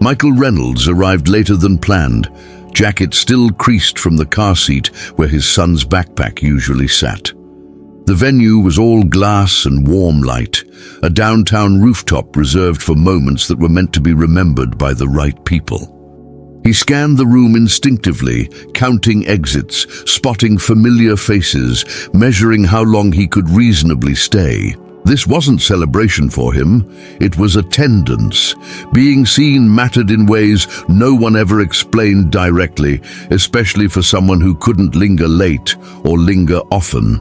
Michael Reynolds arrived later than planned, jacket still creased from the car seat where his son's backpack usually sat. The venue was all glass and warm light, a downtown rooftop reserved for moments that were meant to be remembered by the right people. He scanned the room instinctively, counting exits, spotting familiar faces, measuring how long he could reasonably stay. This wasn't celebration for him, it was attendance. Being seen mattered in ways no one ever explained directly, especially for someone who couldn't linger late or linger often.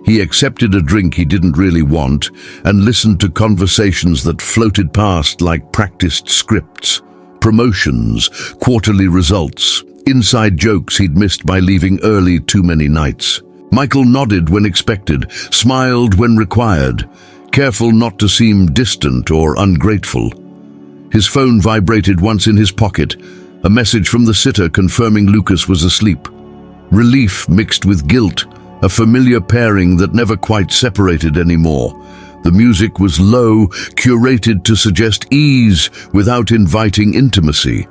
He accepted a drink he didn't really want and listened to conversations that floated past like practiced scripts. Promotions, quarterly results, inside jokes he'd missed by leaving early too many nights. Michael nodded when expected, smiled when required, careful not to seem distant or ungrateful. His phone vibrated once in his pocket, a message from the sitter confirming Lucas was asleep. Relief mixed with guilt, a familiar pairing that never quite separated anymore. The music was low, curated to suggest ease without inviting intimacy.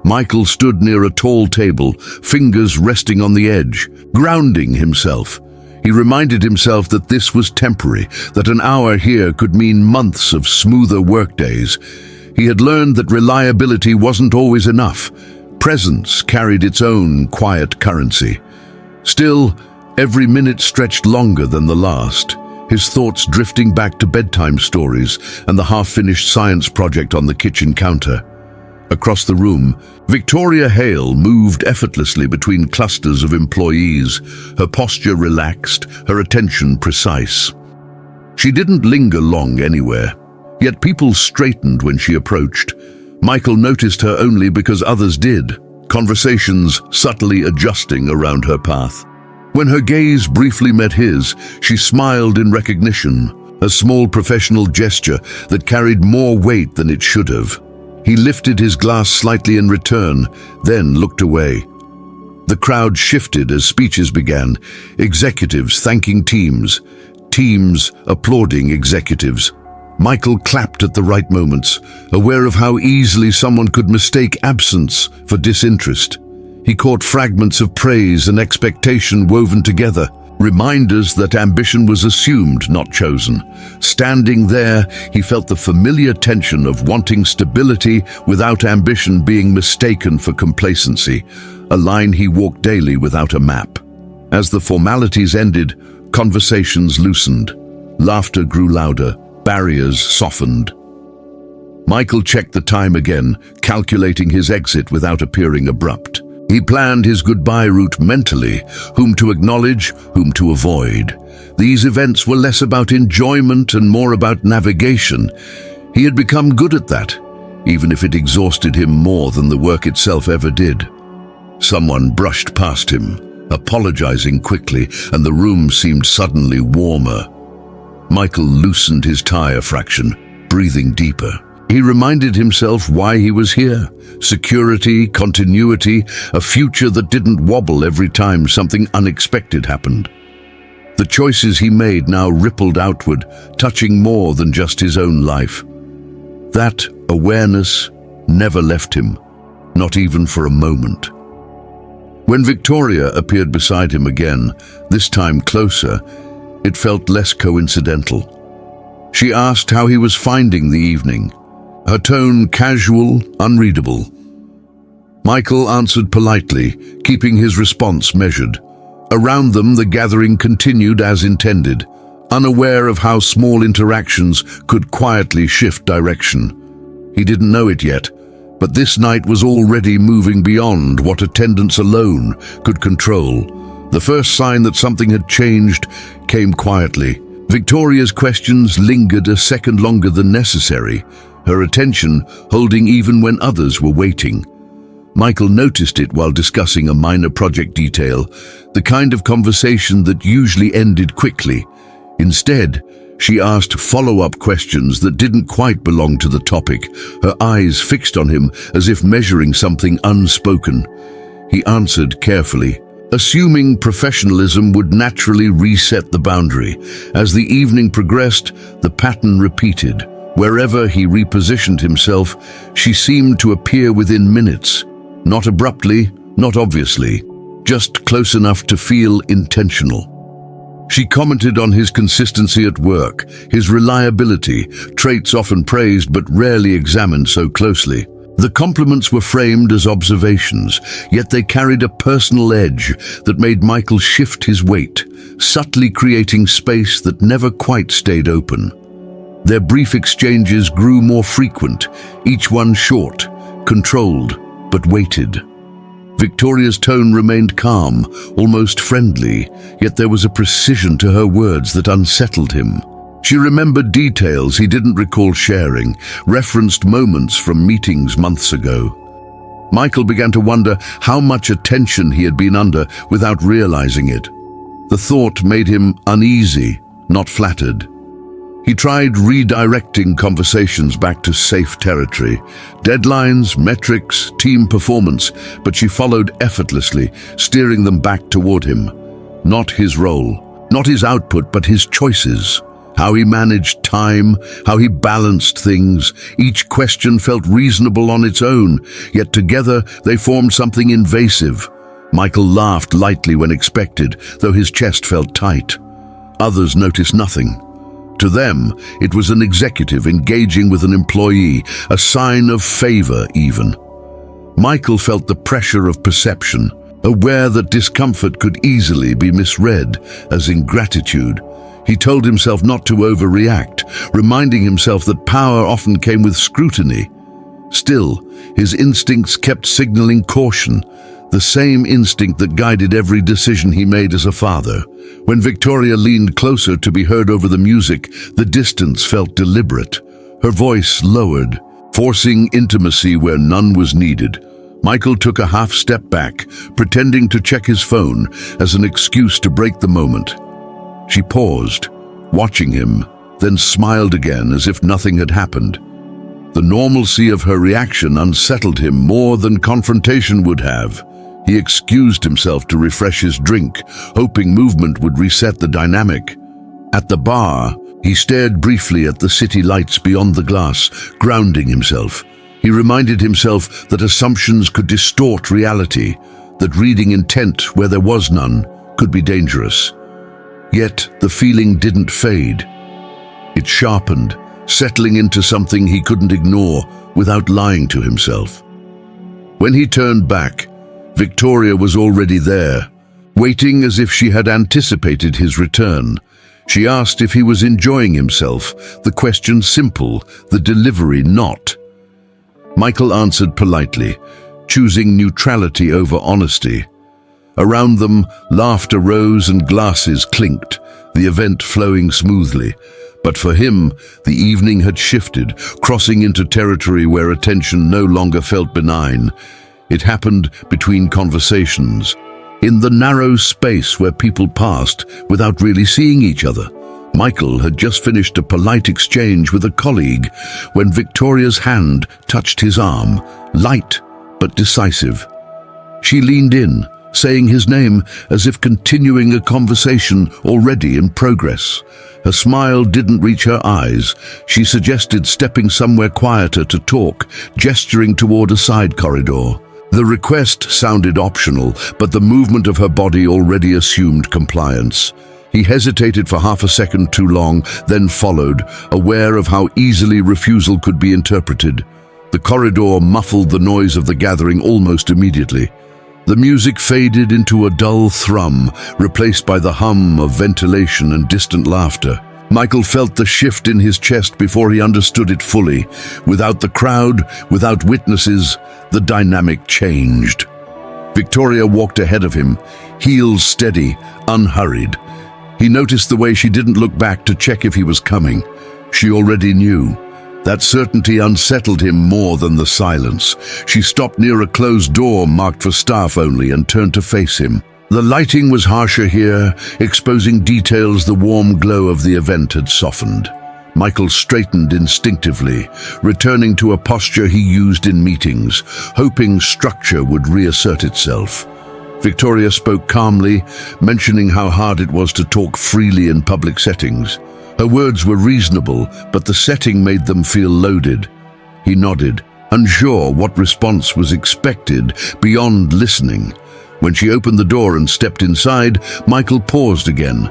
Michael stood near a tall table, fingers resting on the edge, grounding himself. He reminded himself that this was temporary, that an hour here could mean months of smoother workdays. He had learned that reliability wasn't always enough. Presence carried its own quiet currency. Still, every minute stretched longer than the last, his thoughts drifting back to bedtime stories and the half-finished science project on the kitchen counter. Across the room, Victoria Hale moved effortlessly between clusters of employees, her posture relaxed, her attention precise. She didn't linger long anywhere, yet people straightened when she approached. Michael noticed her only because others did, conversations subtly adjusting around her path. When her gaze briefly met his, she smiled in recognition, a small professional gesture that carried more weight than it should have. He lifted his glass slightly in return, then looked away. The crowd shifted as speeches began, executives thanking teams, teams applauding executives. Michael clapped at the right moments, aware of how easily someone could mistake absence for disinterest. He caught fragments of praise and expectation woven together, reminders that ambition was assumed, not chosen. Standing there, he felt the familiar tension of wanting stability without ambition being mistaken for complacency, a line he walked daily without a map. As the formalities ended, conversations loosened. Laughter grew louder, barriers softened. Michael checked the time again, calculating his exit without appearing abrupt. He planned his goodbye route mentally, whom to acknowledge, whom to avoid. These events were less about enjoyment and more about navigation. He had become good at that, even if it exhausted him more than the work itself ever did. Someone brushed past him, apologizing quickly, and the room seemed suddenly warmer. Michael loosened his tire fraction, breathing deeper. He reminded himself why he was here. Security, continuity, a future that didn't wobble every time something unexpected happened. The choices he made now rippled outward, touching more than just his own life. That awareness never left him, not even for a moment. When Victoria appeared beside him again, this time closer, it felt less coincidental. She asked how he was finding the evening, her tone casual, unreadable. Michael answered politely, keeping his response measured. Around them, the gathering continued as intended, unaware of how small interactions could quietly shift direction. He didn't know it yet, but this night was already moving beyond what attendance alone could control. The first sign that something had changed came quietly. Victoria's questions lingered a second longer than necessary, her attention holding even when others were waiting. Michael noticed it while discussing a minor project detail, the kind of conversation that usually ended quickly. Instead, she asked follow-up questions that didn't quite belong to the topic, her eyes fixed on him as if measuring something unspoken. He answered carefully, assuming professionalism would naturally reset the boundary. As the evening progressed, the pattern repeated. Wherever he repositioned himself, she seemed to appear within minutes. Not abruptly, not obviously, just close enough to feel intentional. She commented on his consistency at work, his reliability, traits often praised but rarely examined so closely. The compliments were framed as observations, yet they carried a personal edge that made Michael shift his weight, subtly creating space that never quite stayed open. Their brief exchanges grew more frequent, each one short, controlled, but weighted. Victoria's tone remained calm, almost friendly, yet there was a precision to her words that unsettled him. She remembered details he didn't recall sharing, referenced moments from meetings months ago. Michael began to wonder how much attention he had been under without realizing it. The thought made him uneasy, not flattered. He tried redirecting conversations back to safe territory. Deadlines, metrics, team performance, but she followed effortlessly, steering them back toward him. Not his role, not his output, but his choices. How he managed time, how he balanced things. Each question felt reasonable on its own, yet together they formed something invasive. Michael laughed lightly when expected, though his chest felt tight. Others noticed nothing. To them, it was an executive engaging with an employee, a sign of favor even. Michael felt the pressure of perception, aware that discomfort could easily be misread as ingratitude. He told himself not to overreact, reminding himself that power often came with scrutiny. Still, his instincts kept signaling caution, the same instinct that guided every decision he made as a father. When Victoria leaned closer to be heard over the music, the distance felt deliberate. Her voice lowered, forcing intimacy where none was needed. Michael took a half step back, pretending to check his phone as an excuse to break the moment. She paused, watching him, then smiled again as if nothing had happened. The normalcy of her reaction unsettled him more than confrontation would have. He excused himself to refresh his drink, hoping movement would reset the dynamic. At the bar, he stared briefly at the city lights beyond the glass, grounding himself. He reminded himself that assumptions could distort reality, that reading intent where there was none could be dangerous. Yet the feeling didn't fade. It sharpened, settling into something he couldn't ignore without lying to himself. When he turned back, Victoria was already there, waiting as if she had anticipated his return. She asked if he was enjoying himself, the question simple, the delivery not. Michael answered politely, choosing neutrality over honesty. Around them, laughter rose and glasses clinked, the event flowing smoothly. But for him, the evening had shifted, crossing into territory where attention no longer felt benign. It happened between conversations, in the narrow space where people passed without really seeing each other. Michael had just finished a polite exchange with a colleague when Victoria's hand touched his arm, light but decisive. She leaned in, saying his name as if continuing a conversation already in progress. Her smile didn't reach her eyes. She suggested stepping somewhere quieter to talk, gesturing toward a side corridor. The request sounded optional, but the movement of her body already assumed compliance. He hesitated for half a second too long, then followed, aware of how easily refusal could be interpreted. The corridor muffled the noise of the gathering almost immediately. The music faded into a dull thrum, replaced by the hum of ventilation and distant laughter. Michael felt the shift in his chest before he understood it fully. Without the crowd, without witnesses, the dynamic changed. Victoria walked ahead of him, heels steady, unhurried. He noticed the way she didn't look back to check if he was coming. She already knew. That certainty unsettled him more than the silence. She stopped near a closed door marked for staff only and turned to face him. The lighting was harsher here, exposing details the warm glow of the event had softened. Michael straightened instinctively, returning to a posture he used in meetings, hoping structure would reassert itself. Victoria spoke calmly, mentioning how hard it was to talk freely in public settings. Her words were reasonable, but the setting made them feel loaded. He nodded, unsure what response was expected beyond listening. When she opened the door and stepped inside, Michael paused again.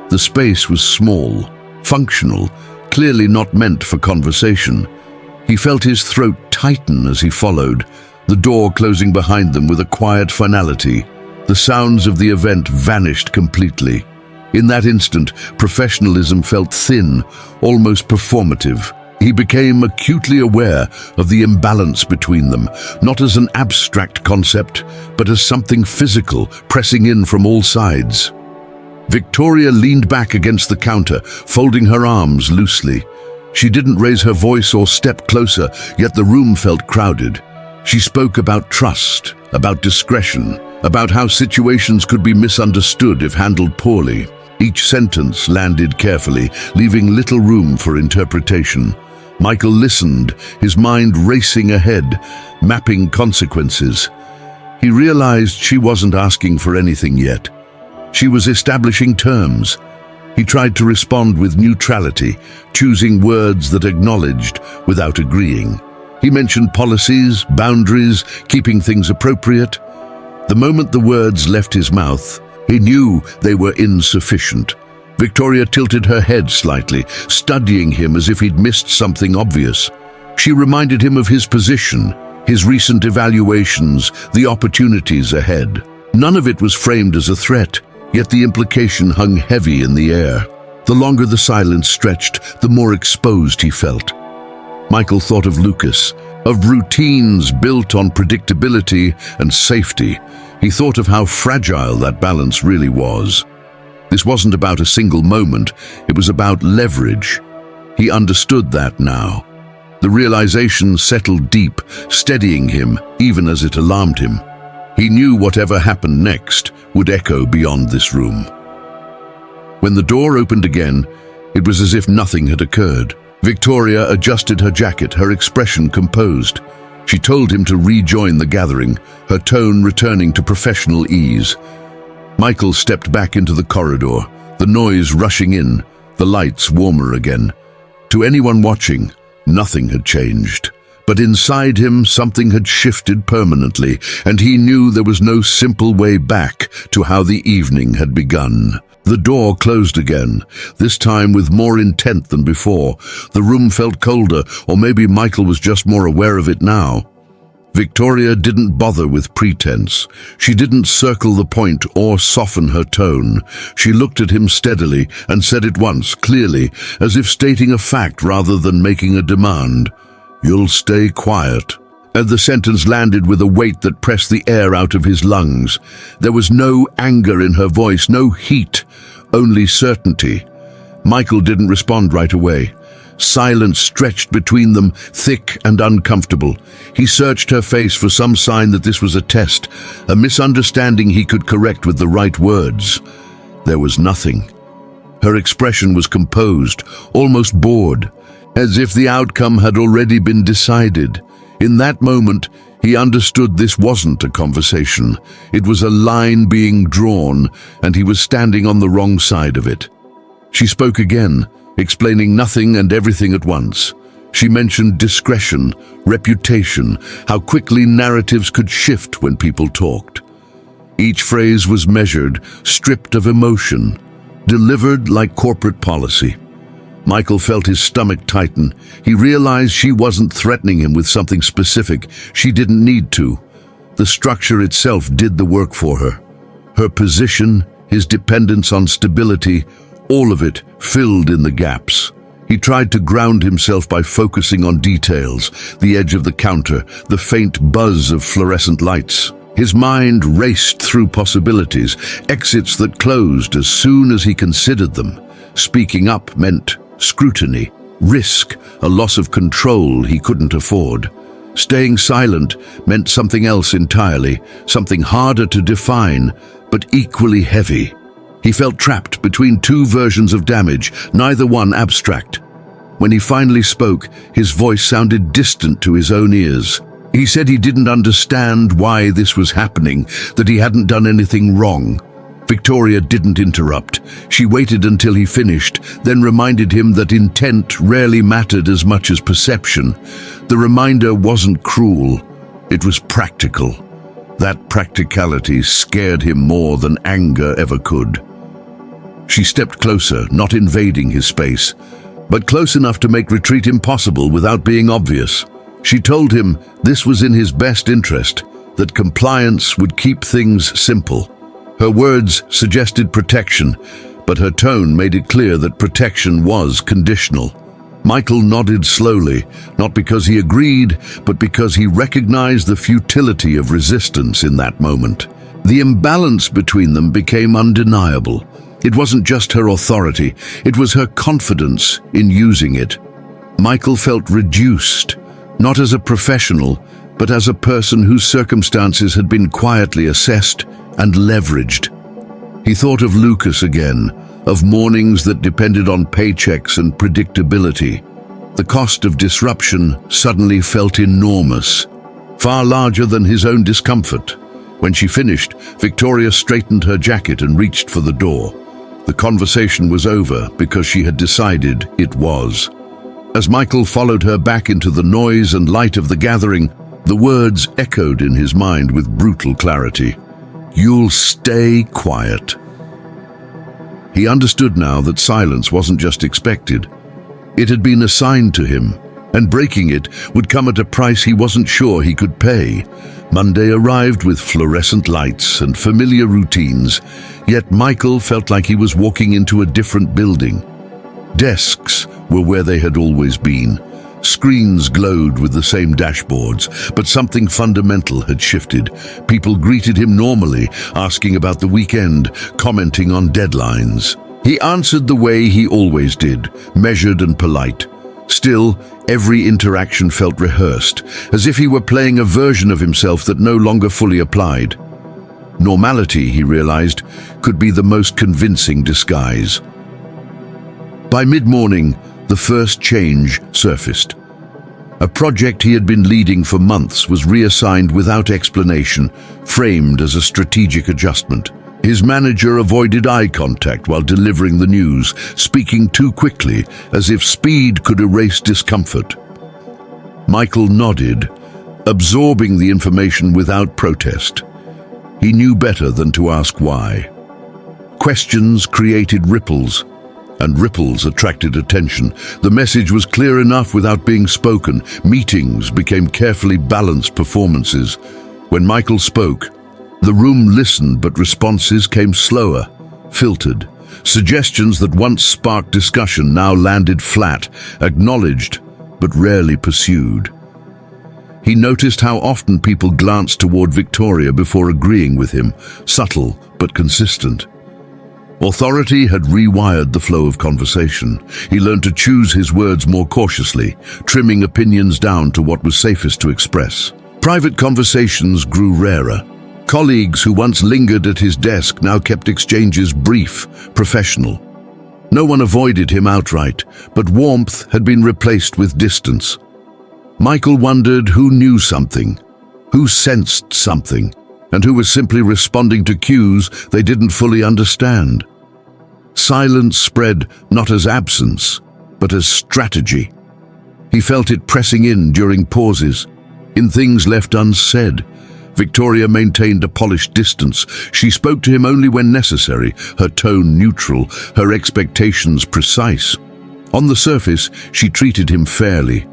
The space was small, functional, clearly not meant for conversation. He felt his throat tighten as he followed, the door closing behind them with a quiet finality. The sounds of the event vanished completely. In that instant, professionalism felt thin, almost performative. He became acutely aware of the imbalance between them, not as an abstract concept, but as something physical, pressing in from all sides. Victoria leaned back against the counter, folding her arms loosely. She didn't raise her voice or step closer, yet the room felt crowded. She spoke about trust, about discretion, about how situations could be misunderstood if handled poorly. Each sentence landed carefully, leaving little room for interpretation. Michael listened, his mind racing ahead, mapping consequences. He realized she wasn't asking for anything yet. She was establishing terms. He tried to respond with neutrality, choosing words that acknowledged without agreeing. He mentioned policies, boundaries, keeping things appropriate. The moment the words left his mouth, he knew they were insufficient. Victoria tilted her head slightly, studying him as if he'd missed something obvious. She reminded him of his position, his recent evaluations, the opportunities ahead. None of it was framed as a threat, yet the implication hung heavy in the air. The longer the silence stretched, the more exposed he felt. Michael thought of Lucas, of routines built on predictability and safety. He thought of how fragile that balance really was. This wasn't about a single moment, it was about leverage. He understood that now. The realization settled deep, steadying him even as it alarmed him. He knew whatever happened next would echo beyond this room. When the door opened again, it was as if nothing had occurred. Victoria adjusted her jacket, her expression composed. She told him to rejoin the gathering, her tone returning to professional ease. Michael stepped back into the corridor, the noise rushing in, the lights warmer again. To anyone watching, nothing had changed. But inside him, something had shifted permanently, and he knew there was no simple way back to how the evening had begun. The door closed again, this time with more intent than before. The room felt colder, or maybe Michael was just more aware of it now. Victoria didn't bother with pretense. She didn't circle the point or soften her tone. She looked at him steadily and said it once, clearly, as if stating a fact rather than making a demand. "You'll stay quiet." And the sentence landed with a weight that pressed the air out of his lungs. There was no anger in her voice, no heat, only certainty. Michael didn't respond right away. Silence stretched between them, thick and uncomfortable. He searched her face for some sign that this was a test, a misunderstanding he could correct with the right words. There was nothing. Her expression was composed, almost bored, as if the outcome had already been decided. In that moment, he understood this wasn't a conversation. It was a line being drawn, and he was standing on the wrong side of it. She spoke again, explaining nothing and everything at once. She mentioned discretion, reputation, how quickly narratives could shift when people talked. Each phrase was measured, stripped of emotion, delivered like corporate policy. Michael felt his stomach tighten. He realized she wasn't threatening him with something specific. She didn't need to. The structure itself did the work for her. Her position, his dependence on stability, all of it filled in the gaps. He tried to ground himself by focusing on details, the edge of the counter, the faint buzz of fluorescent lights. His mind raced through possibilities, exits that closed as soon as he considered them. Speaking up meant scrutiny, risk, a loss of control he couldn't afford. Staying silent meant something else entirely, something harder to define, but equally heavy. He felt trapped between two versions of damage, neither one abstract. When he finally spoke, his voice sounded distant to his own ears. He said he didn't understand why this was happening, that he hadn't done anything wrong. Victoria didn't interrupt. She waited until he finished, then reminded him that intent rarely mattered as much as perception. The reminder wasn't cruel, it was practical. That practicality scared him more than anger ever could. She stepped closer, not invading his space, but close enough to make retreat impossible without being obvious. She told him this was in his best interest, that compliance would keep things simple. Her words suggested protection, but her tone made it clear that protection was conditional. Michael nodded slowly, not because he agreed, but because he recognized the futility of resistance in that moment. The imbalance between them became undeniable. It wasn't just her authority, it was her confidence in using it. Michael felt reduced, not as a professional, but as a person whose circumstances had been quietly assessed and leveraged. He thought of Lucas again, of mornings that depended on paychecks and predictability. The cost of disruption suddenly felt enormous, far larger than his own discomfort. When she finished, Victoria straightened her jacket and reached for the door. The conversation was over because she had decided it was. As Michael followed her back into the noise and light of the gathering, the words echoed in his mind with brutal clarity. "You'll stay quiet." He understood now that silence wasn't just expected. It had been assigned to him, and breaking it would come at a price he wasn't sure he could pay. Monday arrived with fluorescent lights and familiar routines, yet Michael felt like he was walking into a different building. Desks were where they had always been. Screens glowed with the same dashboards, but something fundamental had shifted. People greeted him normally, asking about the weekend, commenting on deadlines. He answered the way he always did, measured and polite. Still, every interaction felt rehearsed, as if he were playing a version of himself that no longer fully applied. Normality, he realized, could be the most convincing disguise. By mid-morning, the first change surfaced. A project he had been leading for months was reassigned without explanation, framed as a strategic adjustment. His manager avoided eye contact while delivering the news, speaking too quickly, as if speed could erase discomfort. Michael nodded, absorbing the information without protest. He knew better than to ask why. Questions created ripples, and ripples attracted attention. The message was clear enough without being spoken. Meetings became carefully balanced performances. When Michael spoke, the room listened, but responses came slower, filtered. Suggestions that once sparked discussion now landed flat, acknowledged, but rarely pursued. He noticed how often people glanced toward Victoria before agreeing with him, subtle but consistent. Authority had rewired the flow of conversation. He learned to choose his words more cautiously, trimming opinions down to what was safest to express. Private conversations grew rarer. Colleagues who once lingered at his desk now kept exchanges brief, professional. No one avoided him outright, but warmth had been replaced with distance. Michael wondered who knew something, who sensed something, and who was simply responding to cues they didn't fully understand. Silence spread not as absence, but as strategy. He felt it pressing in during pauses, in things left unsaid. Victoria maintained a polished distance. She spoke to him only when necessary, her tone neutral, her expectations precise. On the surface, she treated him fairly.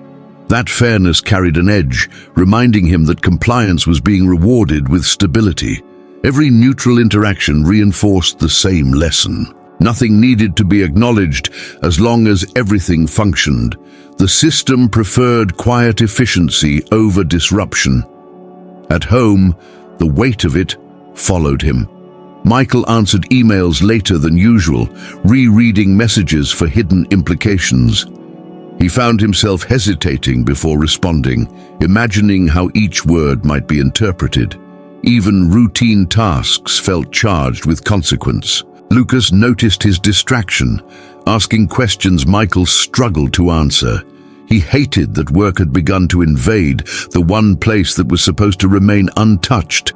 That fairness carried an edge, reminding him that compliance was being rewarded with stability. Every neutral interaction reinforced the same lesson. Nothing needed to be acknowledged as long as everything functioned. The system preferred quiet efficiency over disruption. At home, the weight of it followed him. Michael answered emails later than usual, rereading messages for hidden implications. He found himself hesitating before responding, imagining how each word might be interpreted. Even routine tasks felt charged with consequence. Lucas noticed his distraction, asking questions Michael struggled to answer. He hated that work had begun to invade the one place that was supposed to remain untouched.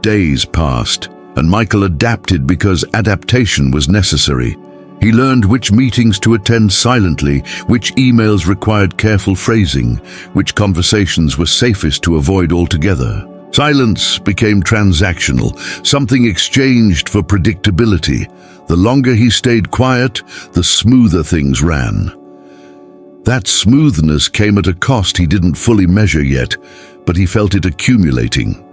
Days passed, and Michael adapted because adaptation was necessary. He learned which meetings to attend silently, which emails required careful phrasing, which conversations were safest to avoid altogether. Silence became transactional, something exchanged for predictability. The longer he stayed quiet, the smoother things ran. That smoothness came at a cost he didn't fully measure yet, but he felt it accumulating.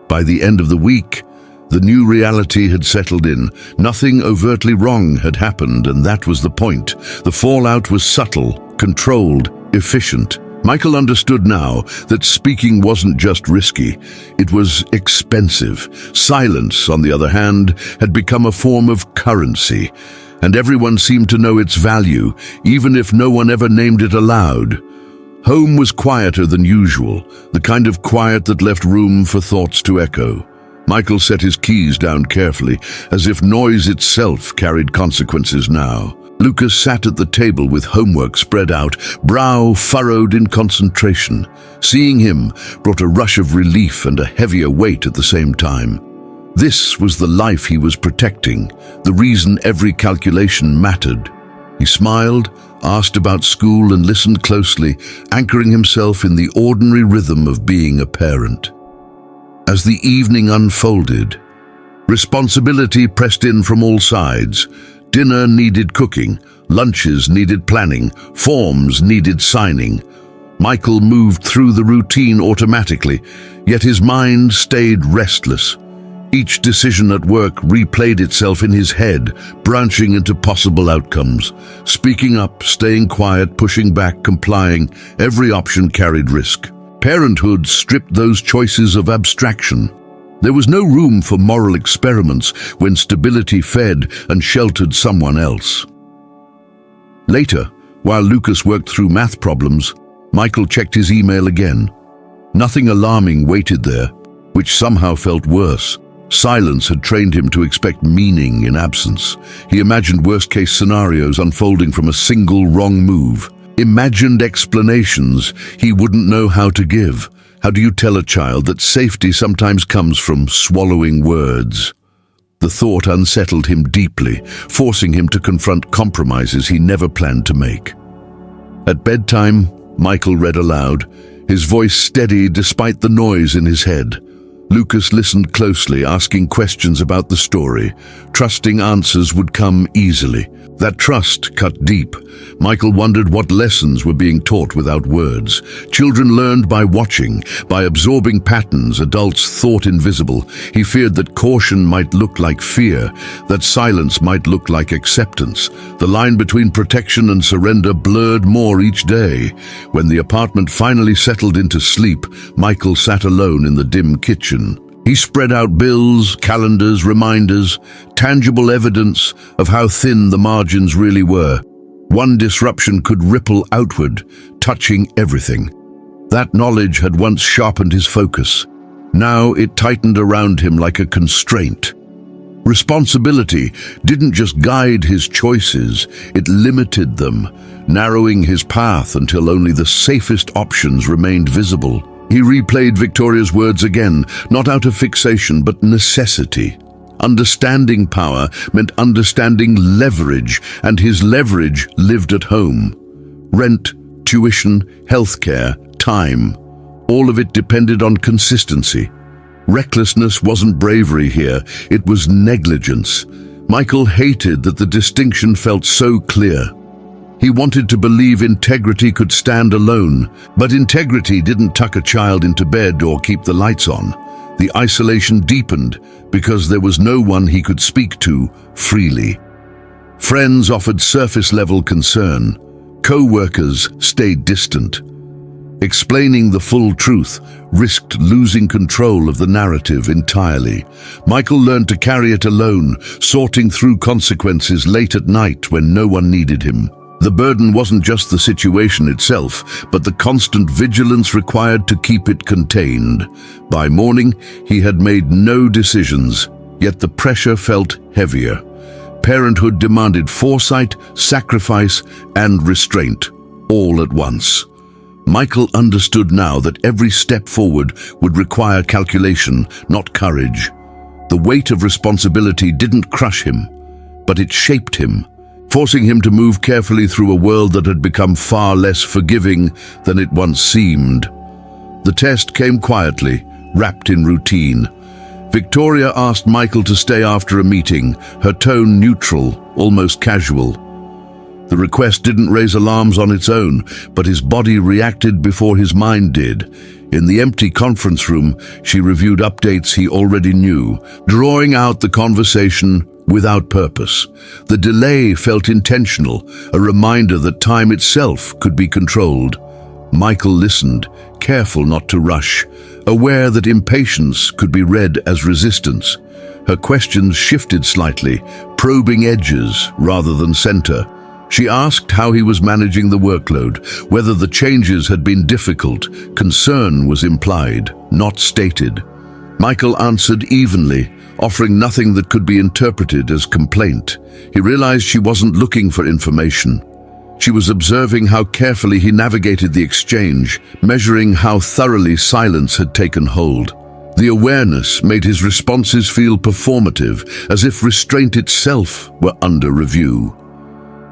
By the end of the week, the new reality had settled in. Nothing overtly wrong had happened, and that was the point. The fallout was subtle, controlled, efficient. Michael understood now that speaking wasn't just risky, it was expensive. Silence, on the other hand, had become a form of currency, and everyone seemed to know its value, even if no one ever named it aloud. Home was quieter than usual, the kind of quiet that left room for thoughts to echo. Michael set his keys down carefully, as if noise itself carried consequences now. Lucas sat at the table with homework spread out, brow furrowed in concentration. Seeing him brought a rush of relief and a heavier weight at the same time. This was the life he was protecting, the reason every calculation mattered. He smiled, asked about school, and listened closely, anchoring himself in the ordinary rhythm of being a parent. As the evening unfolded, responsibility pressed in from all sides. Dinner needed cooking, lunches needed planning, forms needed signing. Michael moved through the routine automatically, yet his mind stayed restless. Each decision at work replayed itself in his head, branching into possible outcomes. Speaking up, staying quiet, pushing back, complying, every option carried risk. Parenthood stripped those choices of abstraction. There was no room for moral experiments when stability fed and sheltered someone else. Later, while Lucas worked through math problems, Michael checked his email again. Nothing alarming waited there, which somehow felt worse. Silence had trained him to expect meaning in absence. He imagined worst-case scenarios unfolding from a single wrong move. Imagined explanations he wouldn't know how to give. How do you tell a child that safety sometimes comes from swallowing words? The thought unsettled him deeply, forcing him to confront compromises he never planned to make. At bedtime, Michael read aloud, his voice steady despite the noise in his head. Lucas listened closely, asking questions about the story, trusting answers would come easily. That trust cut deep. Michael wondered what lessons were being taught without words. Children learned by watching, by absorbing patterns adults thought invisible. He feared that caution might look like fear, that silence might look like acceptance. The line between protection and surrender blurred more each day. When the apartment finally settled into sleep, Michael sat alone in the dim kitchen. He spread out bills, calendars, reminders, tangible evidence of how thin the margins really were. One disruption could ripple outward, touching everything. That knowledge had once sharpened his focus. Now it tightened around him like a constraint. Responsibility didn't just guide his choices, it limited them, narrowing his path until only the safest options remained visible. He replayed Victoria's words again, not out of fixation, but necessity. Understanding power meant understanding leverage, and his leverage lived at home. Rent, tuition, healthcare, time. All of it depended on consistency. Recklessness wasn't bravery here, it was negligence. Michael hated that the distinction felt so clear. He wanted to believe integrity could stand alone, but integrity didn't tuck a child into bed or keep the lights on. The isolation deepened because there was no one he could speak to freely. Friends offered surface-level concern. Co-workers stayed distant. Explaining the full truth risked losing control of the narrative entirely. Michael learned to carry it alone, sorting through consequences late at night when no one needed him. The burden wasn't just the situation itself, but the constant vigilance required to keep it contained. By morning, he had made no decisions, yet the pressure felt heavier. Parenthood demanded foresight, sacrifice, and restraint, all at once. Michael understood now that every step forward would require calculation, not courage. The The weight of responsibility didn't crush him, but it shaped him, forcing him to move carefully through a world that had become far less forgiving than it once seemed. The test came quietly, wrapped in routine. Victoria asked Michael to stay after a meeting, her tone neutral, almost casual. The request didn't raise alarms on its own, but his body reacted before his mind did. In the empty conference room, she reviewed updates he already knew, drawing out the conversation without purpose. The delay felt intentional, a reminder that time itself could be controlled. Michael listened, careful not to rush, aware that impatience could be read as resistance. Her questions shifted slightly, probing edges rather than center. She asked how he was managing the workload, whether the changes had been difficult. Concern was implied, not stated. Michael answered evenly, offering nothing that could be interpreted as complaint. He realized she wasn't looking for information. She was observing how carefully he navigated the exchange, measuring how thoroughly silence had taken hold. The awareness made his responses feel performative, as if restraint itself were under review.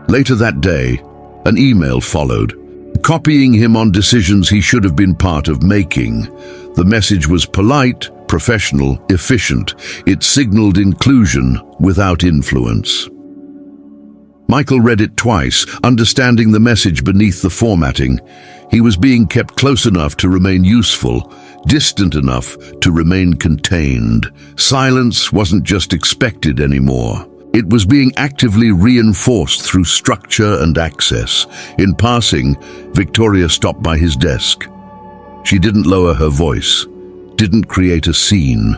Later that day, an email followed, copying him on decisions he should have been part of making. The message was polite, professional, efficient. It signaled inclusion without influence. Michael read it twice, understanding the message beneath the formatting. He was being kept close enough to remain useful, distant enough to remain contained. Silence wasn't just expected anymore. It was being actively reinforced through structure and access. In passing, Victoria stopped by his desk. She didn't lower her voice, didn't create a scene.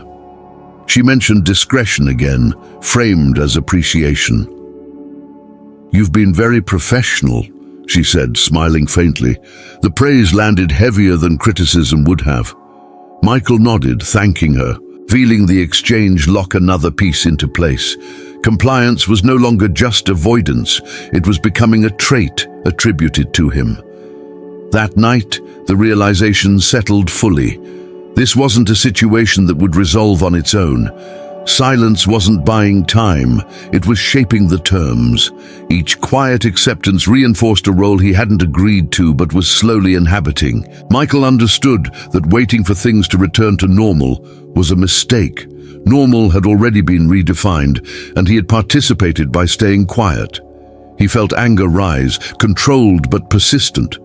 She mentioned discretion again, framed as appreciation. "You've been very professional," she said, smiling faintly. The praise landed heavier than criticism would have. Michael nodded, thanking her, feeling the exchange lock another piece into place. Compliance was no longer just avoidance, it was becoming a trait attributed to him. That night, the realization settled fully. This wasn't a situation that would resolve on its own. Silence wasn't buying time, it was shaping the terms. Each quiet acceptance reinforced a role he hadn't agreed to but was slowly inhabiting. Michael understood that waiting for things to return to normal was a mistake. Normal had already been redefined, and he had participated by staying quiet. He felt anger rise, controlled but persistent.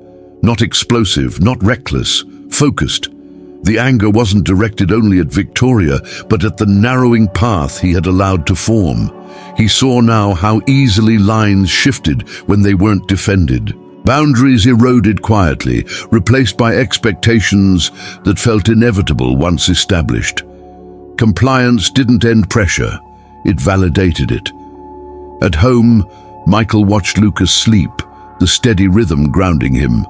Not explosive, not reckless, focused. The anger wasn't directed only at Victoria, but at the narrowing path he had allowed to form. He saw now how easily lines shifted when they weren't defended. Boundaries eroded quietly, replaced by expectations that felt inevitable once established. Compliance didn't end pressure, it validated it. At home, Michael watched Lucas sleep, the steady rhythm grounding him.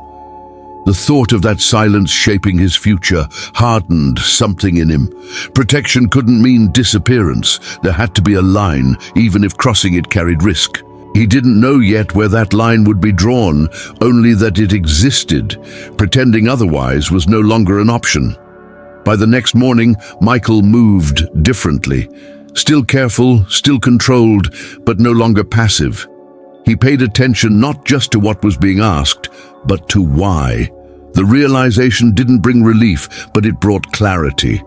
The thought of that silence shaping his future hardened something in him. Protection couldn't mean disappearance. There had to be a line, even if crossing it carried risk. He didn't know yet where that line would be drawn, only that it existed. Pretending otherwise was no longer an option. By the next morning, Michael moved differently. Still careful, still controlled, but no longer passive. He paid attention not just to what was being asked, but to why. The realization didn't bring relief, but it brought clarity.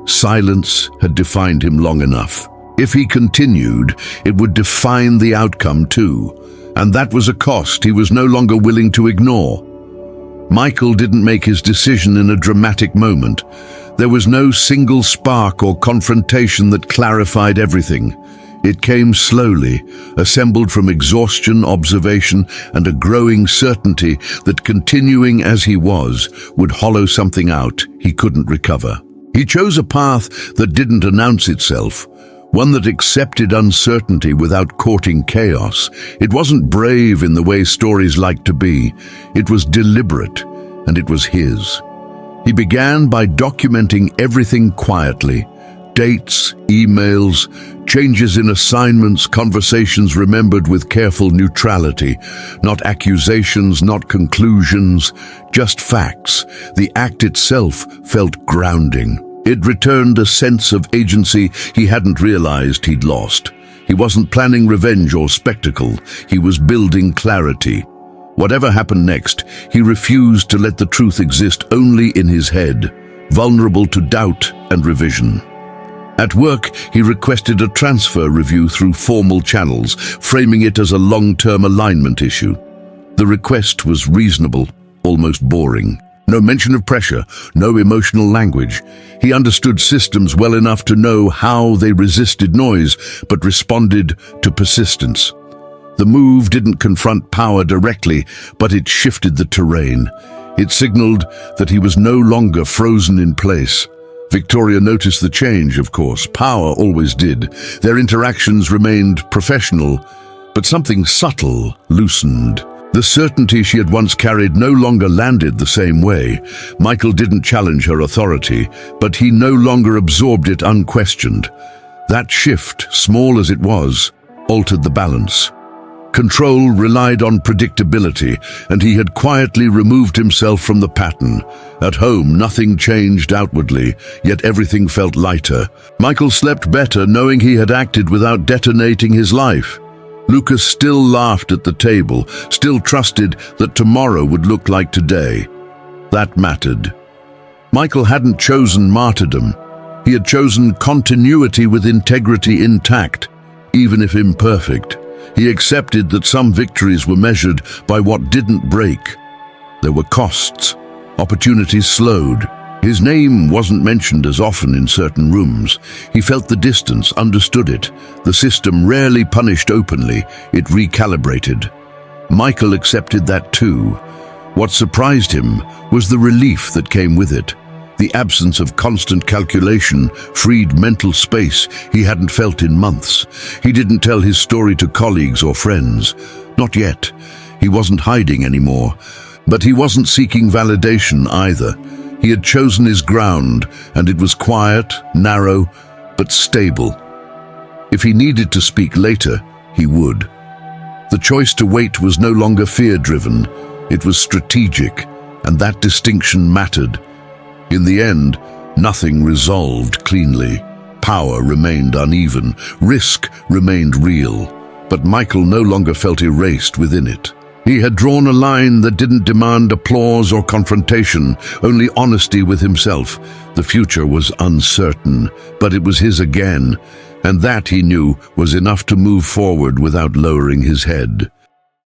Silence had defined him long enough. If he continued, it would define the outcome too. And that was a cost he was no longer willing to ignore. Michael didn't make his decision in a dramatic moment. There was no single spark or confrontation that clarified everything. It came slowly, assembled from exhaustion, observation, and a growing certainty that continuing as he was would hollow something out he couldn't recover. He chose a path that didn't announce itself, one that accepted uncertainty without courting chaos. It wasn't brave in the way stories like to be. It was deliberate, and it was his. He began by documenting everything quietly. Dates, emails, changes in assignments, conversations remembered with careful neutrality. Not accusations, not conclusions, just facts. The act itself felt grounding. It returned a sense of agency he hadn't realized he'd lost. He wasn't planning revenge or spectacle. He was building clarity. Whatever happened next, he refused to let the truth exist only in his head, vulnerable to doubt and revision. At work, he requested a transfer review through formal channels, framing it as a long-term alignment issue. The request was reasonable, almost boring. No mention of pressure, no emotional language. He understood systems well enough to know how they resisted noise, but responded to persistence. The move didn't confront power directly, but it shifted the terrain. It signaled that he was no longer frozen in place. Victoria noticed the change, of course. Power always did. Their interactions remained professional, but something subtle loosened. The certainty she had once carried no longer landed the same way. Michael didn't challenge her authority, but he no longer absorbed it unquestioned. That shift, small as it was, altered the balance. Control relied on predictability, and he had quietly removed himself from the pattern. At home, nothing changed outwardly, yet everything felt lighter. Michael slept better knowing he had acted without detonating his life. Lucas still laughed at the table, still trusted that tomorrow would look like today. That mattered. Michael hadn't chosen martyrdom. He had chosen continuity with integrity intact, even if imperfect. He accepted that some victories were measured by what didn't break. There were costs. Opportunities slowed. His name wasn't mentioned as often in certain rooms. He felt the distance, understood it. The system rarely punished openly, it recalibrated. Michael accepted that too. What surprised him was the relief that came with it. The absence of constant calculation freed mental space he hadn't felt in months. He didn't tell his story to colleagues or friends. Not yet. He wasn't hiding anymore. But he wasn't seeking validation either. He had chosen his ground, and it was quiet, narrow, but stable. If he needed to speak later, he would. The choice to wait was no longer fear-driven. It was strategic, and that distinction mattered. In the end, nothing resolved cleanly. Power remained uneven, risk remained real, but Michael no longer felt erased within it. He had drawn a line that didn't demand applause or confrontation, only honesty with himself. The future was uncertain, but it was his again, and that, he knew, was enough to move forward without lowering his head.